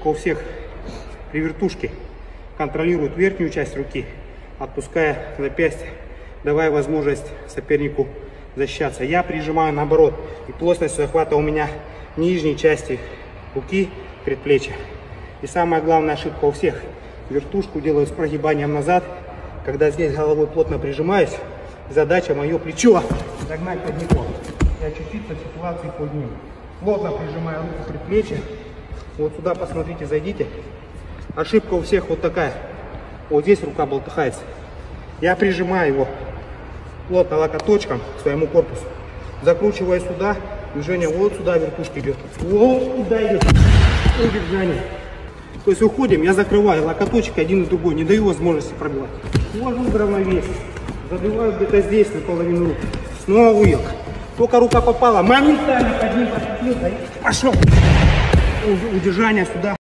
Ошибка у всех при вертушке. Контролирует верхнюю часть руки, отпуская запястье, давая возможность сопернику защищаться. Я прижимаю наоборот, и плотность захвата у меня в нижней части руки, предплечья. И самая главная ошибка у всех: вертушку делаю с прогибанием назад, когда здесь головой плотно прижимаюсь. Задача мое плечо загнать под него и очутиться в ситуации под ним. Плотно прижимаю руку к предплечью. Вот сюда посмотрите, зайдите. Ошибка у всех вот такая. Вот здесь рука болтыхается. Я прижимаю его плотно локоточком к своему корпусу. Закручивая сюда, движение вот сюда, вертушка идет. Вот сюда идет удержание. То есть уходим, я закрываю локоточек один и другой, не даю возможности пробивать. Ввожу в равновесие. Забиваю где-то здесь на половину руки. Снова выел. Только рука попала, моментально под ним подкатился и пошел. Удержание сюда.